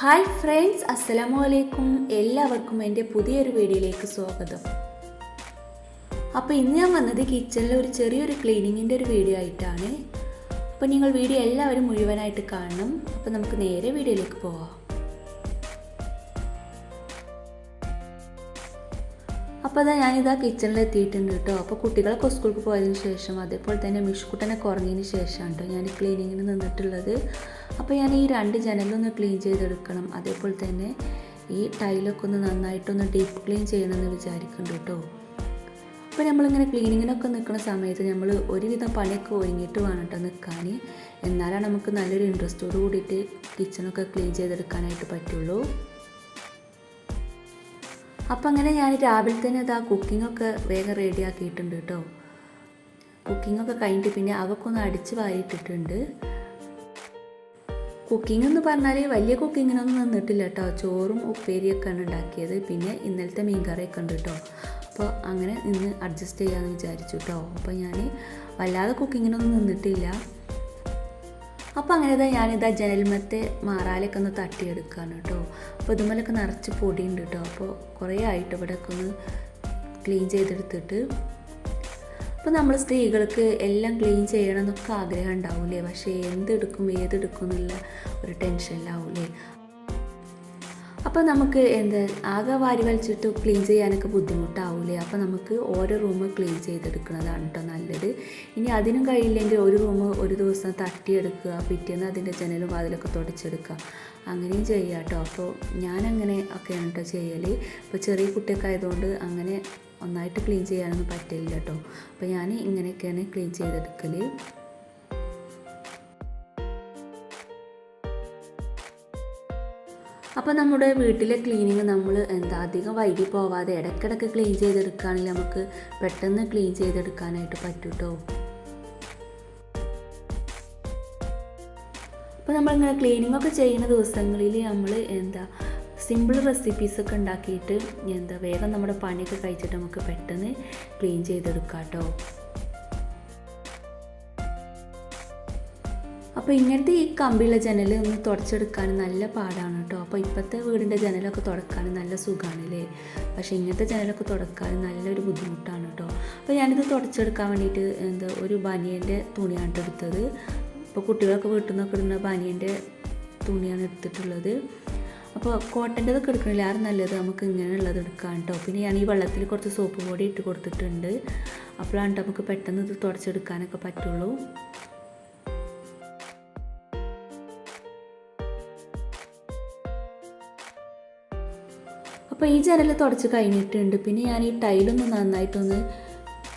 Hi friends, അസ്സലാമു അലൈക്കും. എല്ലാവർക്കും എൻ്റെ പുതിയൊരു വീഡിയോയിലേക്ക് സ്വാഗതം. അപ്പോൾ ഇന്ന് ഞാൻ വന്നത് കിച്ചണിലെ ഒരു ചെറിയൊരു ക്ലീനിങ്ങിൻ്റെ ഒരു വീഡിയോ ആയിട്ടാണ്. അപ്പോൾ നിങ്ങൾ വീഡിയോ എല്ലാവരും മുഴുവനായിട്ട് കാണണം. അപ്പോൾ നമുക്ക് നേരെ വീഡിയോയിലേക്ക് പോവാം. അപ്പോൾ ഞാനിതാ കിച്ചണിൽ എത്തിയിട്ടുണ്ട് കേട്ടോ. അപ്പോൾ കുട്ടികളൊക്കെ സ്കൂൾക്ക് പോയതിന് ശേഷം, അതേപോലെ തന്നെ മിഷ്കുട്ടനൊക്കെ ഉറങ്ങിയതിന് ശേഷമാണ് കേട്ടോ ഞാൻ ക്ലീനിങ്ങിന് നിന്നിട്ടുള്ളത്. അപ്പോൾ ഞാൻ ഈ 2 ജനലൊന്ന് ക്ലീൻ ചെയ്തെടുക്കണം. അതേപോലെ തന്നെ ഈ ടൈലൊക്കെ ഒന്ന് നന്നായിട്ടൊന്ന് ഡീപ്പ് ക്ലീൻ ചെയ്യണമെന്ന് വിചാരിക്കുന്നുണ്ട് കേട്ടോ. അപ്പോൾ നമ്മളിങ്ങനെ ക്ലീനിങ്ങിനൊക്കെ നിൽക്കുന്ന സമയത്ത് നമ്മൾ ഒരുവിധം പണിയൊക്കെ ഒഴിഞ്ഞിട്ട് വേണം കേട്ടോ നിൽക്കാൻ. എന്നാലാണ് നമുക്ക് നല്ലൊരു ഇൻട്രസ്റ്റോട് കൂടിയിട്ട് കിച്ചണൊക്കെ ക്ലീൻ ചെയ്തെടുക്കാനായിട്ട് പറ്റുള്ളൂ. അപ്പോൾ അങ്ങനെ ഞാൻ രാവിലെ തന്നെ കുക്കിങ്ങൊക്കെ വേഗം റെഡി ആക്കിയിട്ടുണ്ട് കേട്ടോ. കുക്കിങ്ങൊക്കെ കഴിഞ്ഞിട്ട് പിന്നെ അതൊക്കെ ഒന്ന് അടിച്ച് വാരിയിട്ടിട്ടുണ്ട്. കുക്കിംഗ് എന്ന് പറഞ്ഞാൽ വലിയ കുക്കിങ്ങിനൊന്നും നിന്നിട്ടില്ല കേട്ടോ. ചോറും ഉപ്പേരിയൊക്കെയാണ് ഉണ്ടാക്കിയത്. പിന്നെ ഇന്നലത്തെ മീൻകറിയൊക്കെ ഉണ്ട് കേട്ടോ. അപ്പോൾ അങ്ങനെ ഇന്ന് അഡ്ജസ്റ്റ് ചെയ്യാമെന്ന് വിചാരിച്ചു കേട്ടോ. അപ്പോൾ ഞാൻ വല്ലാതെ കുക്കിങ്ങിനൊന്നും നിന്നിട്ടില്ല. അപ്പോൾ അങ്ങനെ ഞാനിതാ ജനൽമത്തെ മാറാലൊക്കെ ഒന്ന് തട്ടിയെടുക്കുകയാണ് കേട്ടോ. അപ്പോൾ ഇതുമേലൊക്കെ നിറച്ച് പൊടിയുണ്ട് കേട്ടോ. അപ്പോൾ കുറേ ആയിട്ട് ഇവിടെയൊക്കെ ഒന്ന് ക്ലീൻ ചെയ്തെടുത്തിട്ട്, അപ്പോൾ നമ്മൾ സ്ത്രീകൾക്ക് എല്ലാം ക്ലീൻ ചെയ്യണം എന്നൊക്കെ ആഗ്രഹം ഉണ്ടാവില്ലേ, പക്ഷേ എന്തെടുക്കും ഏതെടുക്കും എന്നുള്ള ഒരു ടെൻഷനിലാവൂലേ. അപ്പോൾ നമുക്ക് ആകെ വാരി വലിച്ചിട്ട് ക്ലീൻ ചെയ്യാനൊക്കെ ബുദ്ധിമുട്ടാവൂലേ. അപ്പോൾ നമുക്ക് ഓരോ റൂം ക്ലീൻ ചെയ്തെടുക്കുന്നതാണ് കേട്ടോ നല്ലത്. ഇനി അതിനും കഴിയില്ലെങ്കിൽ ഒരു റൂം ഒരു ദിവസം തട്ടിയെടുക്കുക, പിറ്റേന്ന് അതിൻ്റെ ജനലും വാതിലൊക്കെ തുടച്ചെടുക്കുക, അങ്ങനെയും ചെയ്യുക കേട്ടോ. അപ്പോൾ ഞാനങ്ങനെ ഒക്കെയാണ് കേട്ടോ ചെയ്യൽ. ഇപ്പോൾ ചെറിയ കുട്ടിയൊക്കെ ആയതുകൊണ്ട് അങ്ങനെ ഒന്നായിട്ട് ക്ലീൻ ചെയ്യാനൊന്നും പറ്റില്ല കേട്ടോ. അപ്പോൾ ഞാൻ ഇങ്ങനെയൊക്കെയാണ് ക്ലീൻ ചെയ്തെടുക്കൽ. അപ്പോൾ നമ്മുടെ വീട്ടിലെ ക്ലീനിങ് നമ്മൾ അധികം വൈകി പോവാതെ ഇടയ്ക്കിടയ്ക്ക് ക്ലീൻ ചെയ്തെടുക്കുകയാണെങ്കിൽ നമുക്ക് പെട്ടെന്ന് ക്ലീൻ ചെയ്തെടുക്കാനായിട്ട് പറ്റും കേട്ടോ. അപ്പോൾ നമ്മളിങ്ങനെ ക്ലീനിങ്ങൊക്കെ ചെയ്യുന്ന ദിവസങ്ങളിൽ നമ്മൾ സിമ്പിൾ റെസിപ്പീസൊക്കെ ഉണ്ടാക്കിയിട്ട് വേഗം നമ്മുടെ പണിയൊക്കെ കഴിച്ചിട്ട് നമുക്ക് പെട്ടെന്ന് ക്ലീൻ ചെയ്തെടുക്കാം കേട്ടോ. അപ്പോൾ ഇങ്ങനത്തെ ഈ കമ്പിയുള്ള ജനൽ ഒന്ന് തുടച്ചെടുക്കാൻ നല്ല പാടാണ് കേട്ടോ. അപ്പോൾ ഇപ്പോഴത്തെ വീടിൻ്റെ ജനലൊക്കെ തുടക്കാൻ നല്ല സുഖമാണല്ലേ, പക്ഷേ ഇങ്ങനത്തെ ജനലൊക്കെ തുടക്കാൻ നല്ലൊരു ബുദ്ധിമുട്ടാണ് കേട്ടോ. അപ്പോൾ ഞാനിത് തുടച്ചെടുക്കാൻ വേണ്ടിയിട്ട് ഒരു ബനിയൻ്റെ തുണിയാണ് എടുത്തത്. അപ്പോൾ കുട്ടികളൊക്കെ വീട്ടിൽ നിന്നൊക്കെ ഇടുന്ന ബനിയൻ്റെ തുണിയാണ് എടുത്തിട്ടുള്ളത്. അപ്പോൾ കോട്ടൻ്റെതൊക്കെ എടുക്കണില്ല, ആരും നല്ലത് നമുക്ക് ഇങ്ങനെയുള്ളത് എടുക്കാം കേട്ടോ. പിന്നെ ഞാൻ ഈ വെള്ളത്തിൽ കുറച്ച് സോപ്പ് പൊടി ഇട്ട് കൊടുത്തിട്ടുണ്ട്. അപ്പോഴാണ് നമുക്ക് പെട്ടെന്ന് ഇത് തുടച്ചെടുക്കാനൊക്കെ പറ്റുള്ളൂ. അപ്പോൾ ഈ ജനൽ തുടച്ച് കഴിഞ്ഞിട്ടുണ്ട്. പിന്നെ ഞാൻ ഈ ടൈലൊന്ന് നന്നായിട്ടൊന്ന്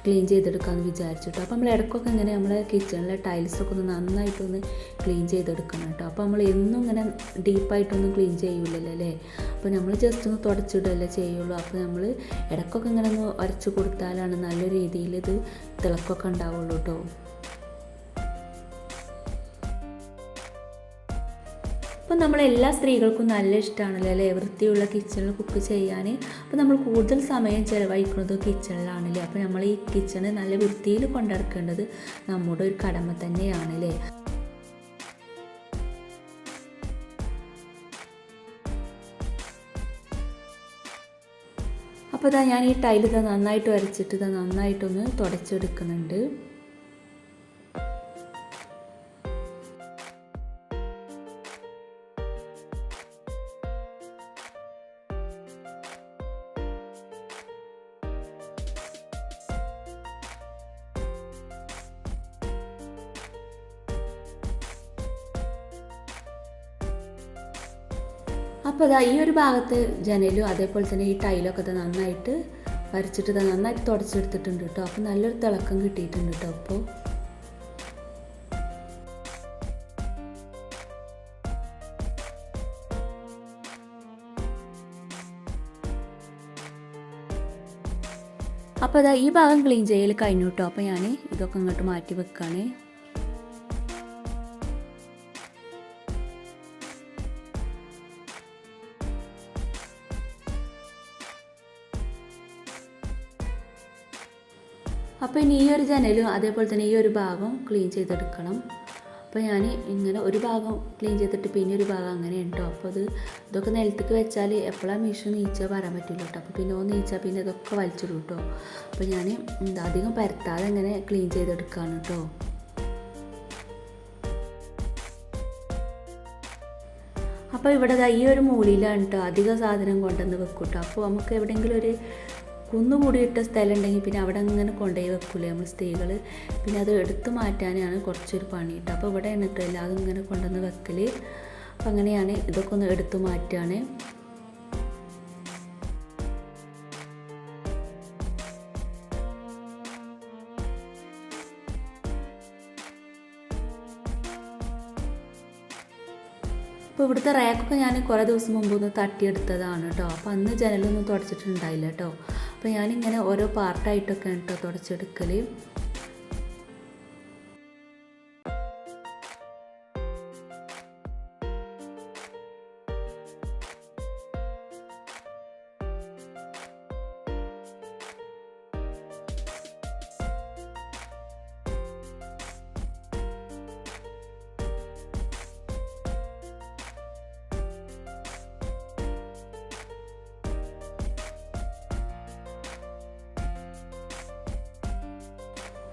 ക്ലീൻ ചെയ്തെടുക്കാമെന്ന് വിചാരിച്ചിട്ടോ. അപ്പോൾ നമ്മൾ ഇടയ്ക്കൊക്കെ ഇങ്ങനെ നമ്മളെ കിച്ചണിലെ ടൈൽസൊക്കെ ഒന്ന് നന്നായിട്ടൊന്ന് ക്ലീൻ ചെയ്തെടുക്കണം കേട്ടോ. അപ്പോൾ നമ്മൾ എന്നും ഇങ്ങനെ ഡീപ്പായിട്ടൊന്നും ക്ലീൻ ചെയ്യില്ലല്ലോ അല്ലേ. അപ്പോൾ നമ്മൾ ജസ്റ്റ് ഒന്ന് തുടച്ചിടല്ലേ ചെയ്യുള്ളൂ. അപ്പോൾ നമ്മൾ ഇടയ്ക്കൊക്കെ ഇങ്ങനെ ഒന്ന് ഉരച്ച് കൊടുത്താലാണ് നല്ല രീതിയിൽ ഇത് തിളക്കമൊക്കെ ഉണ്ടാവുള്ളൂ കേട്ടോ. അപ്പോൾ നമ്മളെല്ലാ സ്ത്രീകൾക്കും നല്ല ഇഷ്ടമാണല്ലോ അല്ലേ വൃത്തിയുള്ള കിച്ചണിൽ കുക്ക് ചെയ്യാൻ. അപ്പോൾ നമ്മൾ കൂടുതൽ സമയം ചിലവഴിക്കുന്നത് കിച്ചണിലാണല്ലേ. അപ്പോൾ നമ്മൾ ഈ കിച്ചണ് നല്ല വൃത്തിയിൽ കൊണ്ടുനടക്കേണ്ടത് നമ്മുടെ ഒരു കടമ തന്നെയാണല്ലേ. അപ്പോൾ ഞാൻ ഈ ടൈൽ നന്നായിട്ട് വരച്ചിട്ട് നന്നായിട്ടൊന്ന് തുടച്ചെടുക്കുന്നുണ്ട്. അപ്പോൾ ഈ ഒരു ഭാഗത്ത് ജനലും അതേപോലെ തന്നെ ഈ ടൈലൊക്കെ നന്നായിട്ട് വരച്ചിട്ട് നന്നായിട്ട് തുടച്ചെടുത്തിട്ടുണ്ട് കേട്ടോ. അപ്പോൾ നല്ലൊരു തിളക്കം കിട്ടിയിട്ടുണ്ട് കേട്ടോ. അപ്പോൾ ഈ ഭാഗം ക്ലീൻ ചെയ്യൽ കഴിഞ്ഞു കേട്ടോ. അപ്പോൾ ഞാൻ ഇതൊക്കെ ഇങ്ങോട്ട് മാറ്റി വെക്കുകയാണ്. അപ്പോൾ ഇനി ഈ ഒരു ജനലും അതേപോലെ തന്നെ ഈ ഒരു ഭാഗം ക്ലീൻ ചെയ്തെടുക്കണം. അപ്പോൾ ഞാൻ ഇങ്ങനെ ഒരു ഭാഗം ക്ലീൻ ചെയ്തിട്ട് പിന്നെ ഒരു ഭാഗം അങ്ങനെ ഉണ്ടോ. അപ്പോൾ ഇതൊക്കെ നിലത്തേക്ക് വെച്ചാൽ എപ്പോഴാണ് മിഷൻ നീച്ചാൽ പറയാൻ പറ്റില്ല കേട്ടോ. അപ്പോൾ പിന്നെ ഒന്ന് നീച്ചാൽ പിന്നെ ഇതൊക്കെ വലിച്ചിടും കേട്ടോ. അപ്പോൾ ഞാൻ അധികം പരത്താതെ ഇങ്ങനെ ക്ലീൻ ചെയ്തെടുക്കുകയാണ് കേട്ടോ. അപ്പോൾ ഇവിടെ ഈ ഒരു മൂലയിലാണ് കേട്ടോ അധികം സാധനം കൊണ്ടുവന്ന് വെക്കും കേട്ടോ. അപ്പോൾ നമുക്ക് എവിടെയെങ്കിലും ഒരു കുന്നുകൂടിയിട്ട സ്ഥലം ഉണ്ടെങ്കിൽ പിന്നെ അവിടെ ഇങ്ങനെ കൊണ്ടുപോയി വെക്കൂലേ നമ്മൾ സ്ത്രീകൾ. പിന്നെ അത് എടുത്തു മാറ്റാനാണ് കുറച്ചൊരു പണി കേട്ടോ. അപ്പോൾ ഇവിടെ കേട്ടോ എല്ലാതും ഇങ്ങനെ കൊണ്ടുവന്ന് വെക്കൽ. അപ്പം അങ്ങനെയാണ് ഇതൊക്കെ ഒന്ന് എടുത്തു മാറ്റുകയാണ്. അപ്പോൾ ഇവിടുത്തെ റാക്കൊക്കെ ഞാൻ കുറേ ദിവസം മുമ്പ് ഒന്ന് തട്ടിയെടുത്തതാണ് കേട്ടോ. അപ്പോൾ അന്ന് ജനലൊന്നും തുടച്ചിട്ടുണ്ടായില്ല കേട്ടോ. അപ്പോൾ ഞാനിങ്ങനെ ഓരോ പാർട്ടായിട്ടൊക്കെ കേട്ടോ തുടച്ചെടുക്കൽ.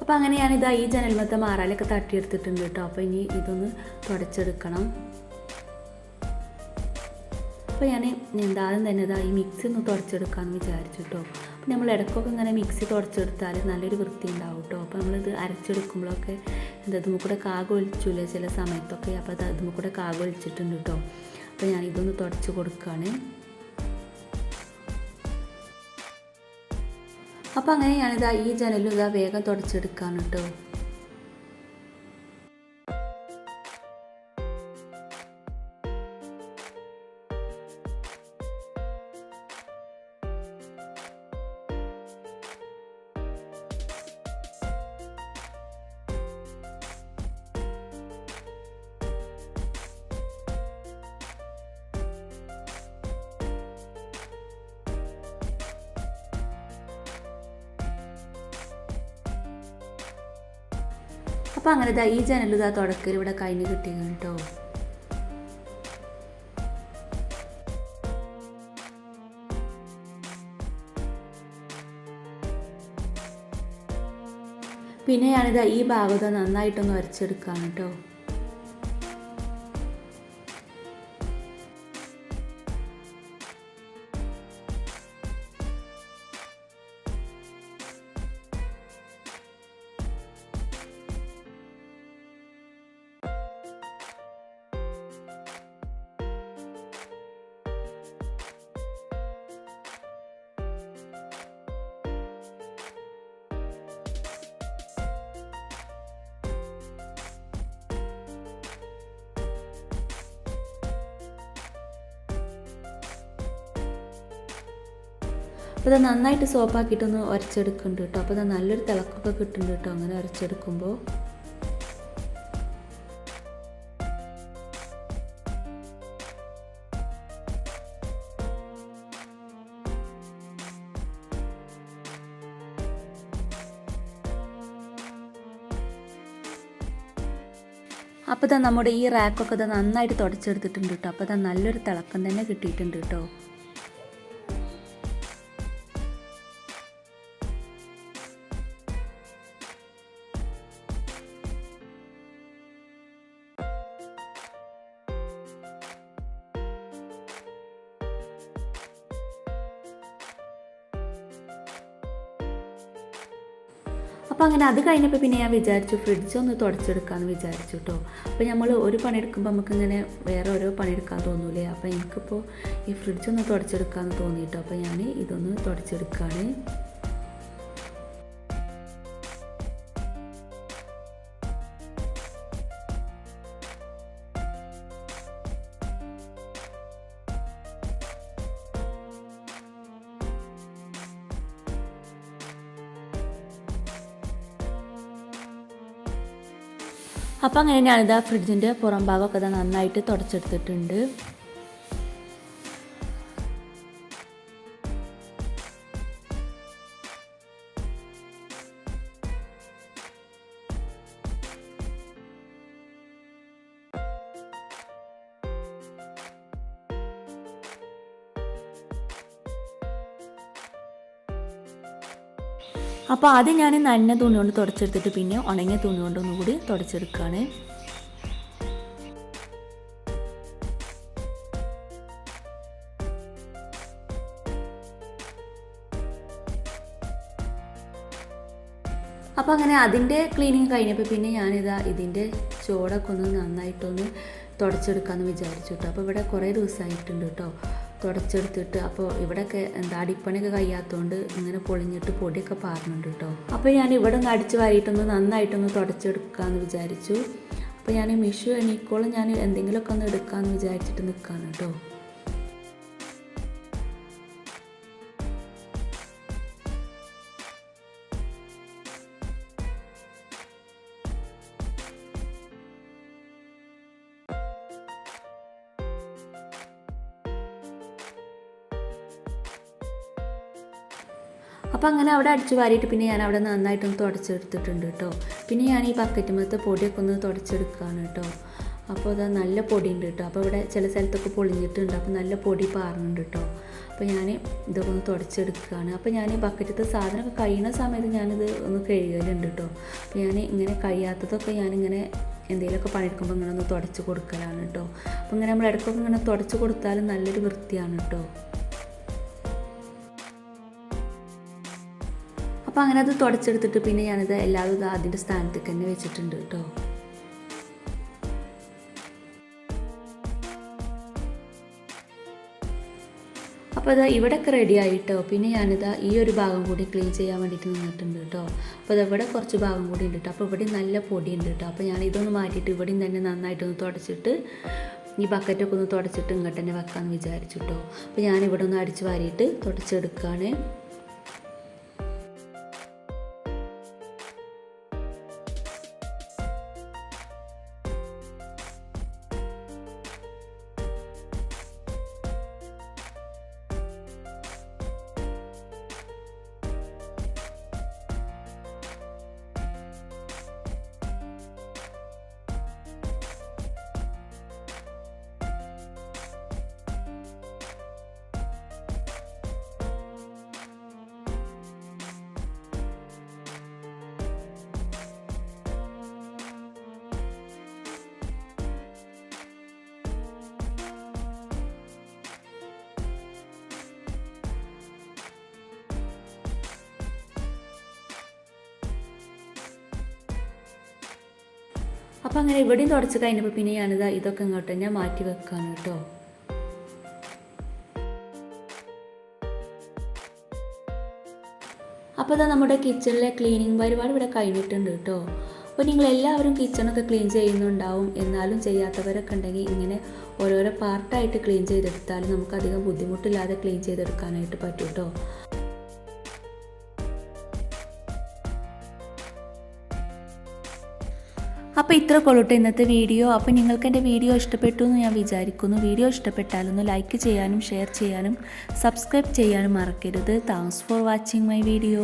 അപ്പോൾ അങ്ങനെ ഞാനിതാ ഈ ജനൽമത്തെ മാറാലൊക്കെ തട്ടിയെടുത്തിട്ടുണ്ട് കേട്ടോ. അപ്പോൾ ഇനി ഇതൊന്ന് തുടച്ചെടുക്കണം. അപ്പോൾ ഞാൻ ആദ്യം തന്നെ ഈ മിക്സി ഒന്ന് തുടച്ചെടുക്കാമെന്ന് വിചാരിച്ചു കേട്ടോ. അപ്പോൾ നമ്മൾ ഇടയ്ക്കൊക്കെ ഇങ്ങനെ മിക്സി തുടച്ചെടുത്താൽ നല്ലൊരു വൃത്തി ഉണ്ടാവും കേട്ടോ. അപ്പോൾ നമ്മളിത് അരച്ചെടുക്കുമ്പോഴൊക്കെ അതുമ്മ കൂടെ കാക ഒലിച്ചില്ലേ ചില സമയത്തൊക്കെ. അപ്പോൾ അത് അതുമ്മ കൂടെ കാക ഒലിച്ചിട്ടുണ്ട് കേട്ടോ. അപ്പോൾ ഞാൻ ഇതൊന്ന് തുടച്ച് കൊടുക്കുകയാണ്. അപ്പോൾ അങ്ങനെ ഞാനിതാ ഈ ജനലും വേഗം തുടച്ചെടുക്കാണ് കേട്ടോ. അപ്പോൾ അങ്ങനെ ഈ ജനൽ തുടക്കൽ ഇവിടെ കഴിഞ്ഞ് കിട്ടിയാണ് കേട്ടോ. പിന്നെ ഞാനിതാ ഈ ഭാഗത്ത് നന്നായിട്ടൊന്ന് വരച്ചെടുക്കുകയാണ് കേട്ടോ. അപ്പോൾ അത് നന്നായിട്ട് സോപ്പാക്കിയിട്ടൊന്ന് ഉരച്ചെടുക്കുന്നുണ്ട് കേട്ടോ. അപ്പോൾ അത് നല്ലൊരു തിളക്കൊക്കെ കിട്ടുന്നുണ്ട് കേട്ടോ അങ്ങനെ ഉരച്ചെടുക്കുമ്പോൾ. അപ്പോൾ നമ്മുടെ ഈ റാക്കൊക്കെ നന്നായിട്ട് തുടച്ചെടുത്തിട്ടുണ്ട് കേട്ടോ. അപ്പോൾ നല്ലൊരു തിളക്കം തന്നെ കിട്ടിയിട്ടുണ്ട് കേട്ടോ. അപ്പോൾ അങ്ങനെ അത് കഴിഞ്ഞപ്പോൾ പിന്നെ ഞാൻ വിചാരിച്ചു ഫ്രിഡ്ജൊന്ന് തുടച്ചെടുക്കാമെന്ന് വിചാരിച്ചു കേട്ടോ. അപ്പോൾ നമ്മൾ ഒരു പണിയെടുക്കുമ്പോൾ നമുക്കിങ്ങനെ വേറെ ഓരോ പണിയെടുക്കാൻ തോന്നൂലേ. അപ്പോൾ എനിക്കിപ്പോൾ ഈ ഫ്രിഡ്ജൊന്ന് തുടച്ചെടുക്കാമെന്ന് തോന്നിയിട്ടോ. അപ്പോൾ ഞാൻ ഇതൊന്ന് തുടച്ചെടുക്കുകയാണ്. അപ്പോൾ അങ്ങനെ ഞാനിതാ ഫ്രിഡ്ജിൻ്റെ പുറം ഭാഗമൊക്കെ നന്നായിട്ട് തുടച്ചെടുത്തിട്ടുണ്ട്. അപ്പോൾ ആദ്യം ഞാൻ നനഞ്ഞ തുണി കൊണ്ട് തുടച്ചെടുത്തിട്ട് പിന്നെ ഉണങ്ങിയ തുണി കൊണ്ട് ഒന്നുകൂടി തുടച്ചെടുക്കുകയാണ്. അപ്പോൾ അങ്ങനെ അതിൻ്റെ ക്ലീനിങ് കഴിഞ്ഞപ്പോൾ പിന്നെ ഇതിൻ്റെ ചോടൊക്കെ ഒന്ന് നന്നായിട്ടൊന്ന് തുടച്ചെടുക്കാമെന്ന് വിചാരിച്ചു കേട്ടോ. അപ്പോൾ ഇവിടെ കുറേ ദിവസമായിട്ടുണ്ട് കേട്ടോ തുടച്ചെടുത്തിട്ട്. അപ്പോൾ ഇവിടെയൊക്കെ അടിപ്പണിയൊക്കെ കഴിയാത്തതുകൊണ്ട് ഇങ്ങനെ പൊളിഞ്ഞിട്ട് പൊടിയൊക്കെ പാറുന്നുണ്ട് കേട്ടോ. അപ്പോൾ ഞാൻ ഇവിടെ ഒന്ന് അടിച്ച് വാരിയിട്ടൊന്ന് നന്നായിട്ടൊന്ന് തുടച്ചെടുക്കാമെന്ന് വിചാരിച്ചു. അപ്പോൾ ഞാൻ മിഷു എണീക്കോളം ഞാൻ എന്തെങ്കിലുമൊക്കെ ഒന്ന് എടുക്കാമെന്ന് വിചാരിച്ചിട്ട് നിൽക്കുകയാണ് കേട്ടോ. അപ്പോൾ അങ്ങനെ അവിടെ അടിച്ചു വാരിയിട്ട് പിന്നെ ഞാൻ അവിടെ നന്നായിട്ടൊന്ന് തുടച്ചെടുത്തിട്ടുണ്ട് കേട്ടോ. പിന്നെ ഞാൻ ഈ ബക്കറ്റുമത്തെ പൊടിയൊക്കെ ഒന്ന് തുടച്ചെടുക്കുകയാണ് കേട്ടോ. അപ്പോൾ അത് നല്ല പൊടി ഉണ്ട് കേട്ടോ. അപ്പോൾ ഇവിടെ ചില സ്ഥലത്തൊക്കെ പൊളിഞ്ഞിട്ടുണ്ട്. അപ്പോൾ നല്ല പൊടി പാറുന്നുണ്ട് കേട്ടോ. അപ്പോൾ ഞാൻ ഇതൊക്കെ ഒന്ന് തുടച്ചെടുക്കുകയാണ്. അപ്പോൾ ഞാൻ ഈ ബക്കറ്റത്തെ സാധനമൊക്കെ കഴിയുന്ന സമയത്ത് ഞാനിത് ഒന്ന് കഴുകലുണ്ട് കേട്ടോ. അപ്പോൾ ഞാൻ ഇങ്ങനെ കഴിയാത്തതൊക്കെ ഞാനിങ്ങനെ എന്തെങ്കിലുമൊക്കെ പണിയെടുക്കുമ്പോൾ ഇങ്ങനെ ഒന്ന് തുടച്ച് കൊടുക്കലാണ് കേട്ടോ. അപ്പോൾ ഇങ്ങനെ നമ്മൾ ഇടയ്ക്കൊക്കെ ഇങ്ങനെ തുടച്ച് കൊടുത്താലും നല്ലൊരു വൃത്തിയാണ് കേട്ടോ. അപ്പോൾ അങ്ങനെ അത് തുടച്ചെടുത്തിട്ട് പിന്നെ ഞാനിത് എല്ലാവരും അതിൻ്റെ സ്ഥാനത്തേക്ക് തന്നെ വെച്ചിട്ടുണ്ട് കേട്ടോ. അപ്പോൾ അത് ഇവിടെയൊക്കെ റെഡി ആയിട്ടോ. പിന്നെ ഈ ഒരു ഭാഗം കൂടി ക്ലീൻ ചെയ്യാൻ വേണ്ടിയിട്ട് നിന്നിട്ടുണ്ട് കേട്ടോ. അപ്പോൾ ഇവിടെ കുറച്ച് ഭാഗം കൂടി ഉണ്ട് കേട്ടോ. അപ്പോൾ ഇവിടെ നല്ല പൊടി ഉണ്ട് കേട്ടോ. അപ്പോൾ ഞാൻ ഇതൊന്ന് മാറ്റിയിട്ട് ഇവിടെയും തന്നെ നന്നായിട്ടൊന്ന് തുടച്ചിട്ട് ഈ ബക്കറ്റൊക്കെ ഒന്ന് തുടച്ചിട്ട് ഇങ്ങോട്ട് തന്നെ വെക്കാമെന്ന് വിചാരിച്ചു കേട്ടോ. അപ്പോൾ ഞാനിവിടെ ഒന്ന് അടിച്ച് വാരിയിട്ട് തുടച്ചെടുക്കുകയാണ്. അപ്പോൾ അങ്ങനെ ഇവിടെയും തുടച്ച് കഴിഞ്ഞപ്പോൾ പിന്നെ ഇതൊക്കെ ഇങ്ങോട്ട് തന്നെ മാറ്റി വെക്കാണ് കേട്ടോ. അപ്പോൾ നമ്മുടെ കിച്ചണിലെ ക്ലീനിങ് പരിപാടി ഇവിടെ കഴിഞ്ഞിട്ടുണ്ട് കേട്ടോ. അപ്പോൾ നിങ്ങളെല്ലാവരും കിച്ചണൊക്കെ ക്ലീൻ ചെയ്യുന്നുണ്ടാവും. എന്നാലും ചെയ്യാത്തവരൊക്കെ ഉണ്ടെങ്കിൽ ഇങ്ങനെ ഓരോരോ പാർട്ടായിട്ട് ക്ലീൻ ചെയ്തെടുത്താലും നമുക്കധികം ബുദ്ധിമുട്ടില്ലാതെ ക്ലീൻ ചെയ്തെടുക്കാനായിട്ട് പറ്റും കേട്ടോ. അപ്പോൾ ഇത്ര കൊള്ളട്ടെ ഇന്നത്തെ വീഡിയോ. അപ്പോൾ നിങ്ങൾക്ക് എൻ്റെ വീഡിയോ ഇഷ്ടപ്പെട്ടു എന്ന് ഞാൻ വിചാരിക്കുന്നു. വീഡിയോ ഇഷ്ടപ്പെട്ടാലൊന്ന് ലൈക്ക് ചെയ്യാനും ഷെയർ ചെയ്യാനും സബ്സ്ക്രൈബ് ചെയ്യാനും മറക്കരുത്. Thanks for watching my video.